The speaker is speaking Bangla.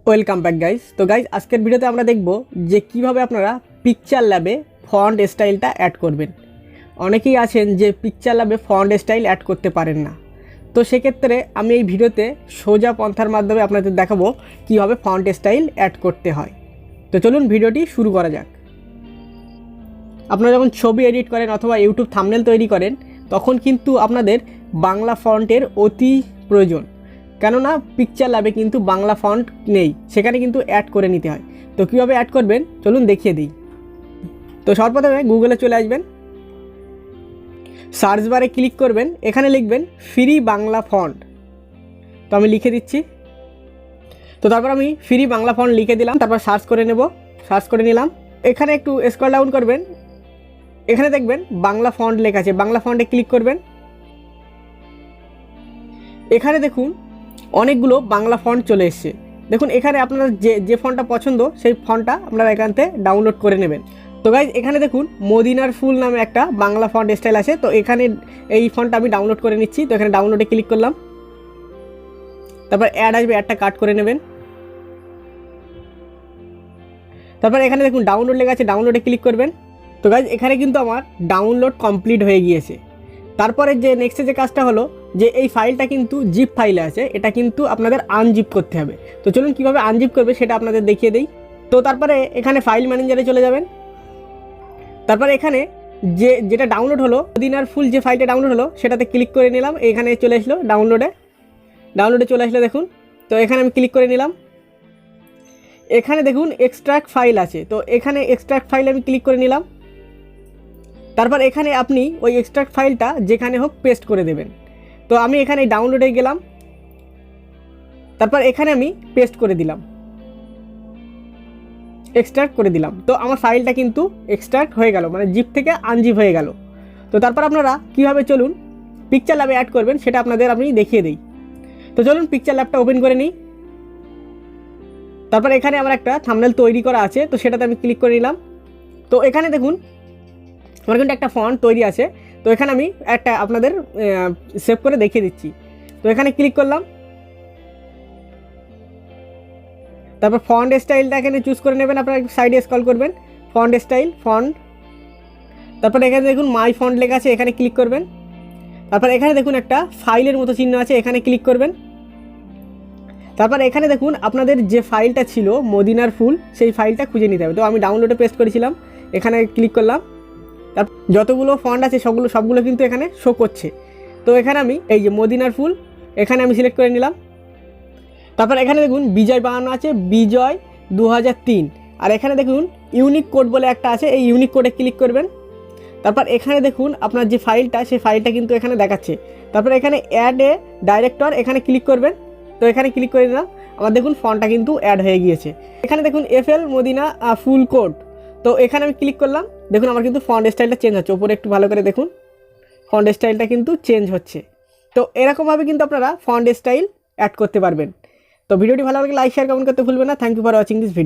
Welcome back guys. তো গাইস, আজকের ভিডিওতে আমরা দেখব যে কিভাবে আপনারা পিকচার ল্যাবে ফন্ট স্টাইলটা অ্যাড করবেন। অনেকেই আছেন যে পিকচার ল্যাবে ফন্ট স্টাইল অ্যাড করতে পারেন না। তো সেক্ষেত্রে আমি এই ভিডিওতে সোজা পন্থার মাধ্যমে আপনাদের দেখাবো কিভাবে ফন্ট স্টাইল অ্যাড করতে হয়। তো চলুন ভিডিওটি শুরু করা যাক। আপনারা যখন ছবি এডিট করেন অথবা ইউটিউব থাম্বনেল তৈরি করেন তখন কিন্তু আপনাদের বাংলা ফন্টের অতি প্রয়োজন, কেননা পিকচার ল্যাবে কিন্তু বাংলা ফন্ট নেই, সেখানে কিন্তু অ্যাড করে নিতে হয়। তো কীভাবে অ্যাড করবেন চলুন দেখিয়ে দিই। তো সর্বপ্রথমে গুগলে চলে আসবেন, সার্চ বারে ক্লিক করবেন, এখানে লিখবেন ফ্রি বাংলা ফন্ট। তো আমি লিখে দিচ্ছি। তো তারপর আমি ফ্রি বাংলা ফন্ট লিখে দিলাম, তারপর সার্চ করে নিলাম। এখানে একটু স্ক্রল ডাউন করবেন, এখানে দেখবেন বাংলা ফন্ট লেখা আছে, বাংলা ফন্টে ক্লিক করবেন। এখানে দেখুন অনেকগুলো বাংলা ফন্ট চলে এসছে। দেখুন এখানে আপনার যে ফন্টটা পছন্দ সেই ফন্টটা আপনারা এখান থেকে ডাউনলোড করে নেবেন। তো গাইজ এখানে দেখুন মদিনার ফুল নামে একটা বাংলা ফন্ট স্টাইল আছে। তো এখানে এই ফন্টটা আমি ডাউনলোড করে নিচ্ছি। তো এখানে ডাউনলোডে ক্লিক করলাম, তারপর অ্যাড আসবে, অ্যাডটা কাট করে নেবেন। তারপর এখানে দেখুন ডাউনলোড লেখা আছে, ডাউনলোডে ক্লিক করবেন। তো গাইজ এখানে কিন্তু আমার ডাউনলোড কমপ্লিট হয়ে গিয়েছে। তারপরে যে নেক্সটে যে কাজটা হলো যে এই ফাইলটা কিন্তু জিপ ফাইলে আছে, এটা কিন্তু আপনাদের আনজিপ করতে হবে। তো চলুন কীভাবে আনজিপ করবে সেটা আপনাদের দেখিয়ে দিই। তো তারপরে এখানে ফাইল ম্যানেজারে চলে যাবেন। তারপরে এখানে যেটা ডাউনলোড হলো মদিনার ফুল, যে ফাইলটা ডাউনলোড হলো সেটাতে ক্লিক করে নিলাম। এখানে চলে আসলো ডাউনলোডে চলে আসলো দেখুন। তো এখানে আমি ক্লিক করে নিলাম। এখানে দেখুন এক্সট্রাক্ট ফাইল আছে, তো এখানে এক্সট্রাক্ট ফাইল আমি ক্লিক করে নিলাম। তারপর এখানে আপনি ওই এক্সট্রাক্ট ফাইলটা যেখানে হোক পেস্ট করে দেবেন। তো আমি এখানে ডাউনলোডে গেলাম, তারপর এখানে আমি পেস্ট করে দিলাম, এক্সট্রাক্ট করে দিলাম। তো আমার ফাইলটা কিন্তু এক্সট্রাক্ট হয়ে গেল, মানে জিপ থেকে আনজিপ হয়ে গেল। তো তারপর আপনারা কীভাবে চলুন পিকচার ল্যাবে অ্যাড করবেন সেটা আপনাদের আমি দেখিয়ে দিই। তো চলুন পিকচার ল্যাবটা ওপেন করে নিই। তারপর এখানে আমার একটা থাম্বনেল তৈরি করা আছে, তো সেটাতে আমি ক্লিক করে নিলাম। তো এখানে দেখুন আমার কিন্তু একটা ফন্ট তৈরি আছে। তো এখানে আমি একটা আপনাদের সেভ করে দেখিয়ে দিচ্ছি। তো এখানে ক্লিক করলাম, তারপর ফন্ট স্টাইলটা এখানে চুজ করে নেবেন। আপনারা সাইডে স্ক্রল করবেন, ফন্ট স্টাইল, ফন্ট। তারপর এখানে দেখুন মাই ফন্ট লেখা আছে, এখানে ক্লিক করবেন। তারপর এখানে দেখুন একটা ফাইলের মতো চিহ্ন আছে, এখানে ক্লিক করবেন। তারপর এখানে দেখুন আপনাদের যে ফাইলটা ছিল মদিনার ফুল, সেই ফাইলটা খুঁজে নিতে হবে। তো আমি ডাউনলোডে পেস্ট করেছিলাম, এখানে ক্লিক করলাম। তারপর যতগুলো ফন্ট আছে সবগুলো কিন্তু এখানে শো করছে। তো এখানে আমি এই যে মদিনার ফুল এখানে আমি সিলেক্ট করে নিলাম। তারপর এখানে দেখুন বিজয় বানানো আছে, বিজয় 2003। আর এখানে দেখুন ইউনিক কোড বলে একটা আছে, এই ইউনিক কোডে ক্লিক করবেন। তারপর এখানে দেখুন আপনার যে ফাইলটা সেই ফাইলটা কিন্তু এখানে দেখাচ্ছে। তারপর এখানে অ্যাড এ ডাইরেক্টর, এখানে ক্লিক করবেন। তো এখানে ক্লিক করে দিলাম, আমার দেখুন ফন্টটা কিন্তু অ্যাড হয়ে গিয়েছে। এখানে দেখুন এফএল মদিনা ফুল কোড, তো এখানে আমি ক্লিক করলাম। দেখুন আমার কিন্তু ফন্ট স্টাইলটা চেঞ্জ হচ্ছে, ওপরে একটু ভালো করে দেখুন ফন্ট স্টাইলটা কিন্তু চেঞ্জ হচ্ছে। তো এরকমভাবে কিন্তু আপনারা ফন্ট স্টাইল অ্যাড করতে পারবেন। তো ভিডিওটি ভালো লাগলে লাইক শেয়ার কমেন্ট করতে ভুলবেন না। Thank you for watching this video.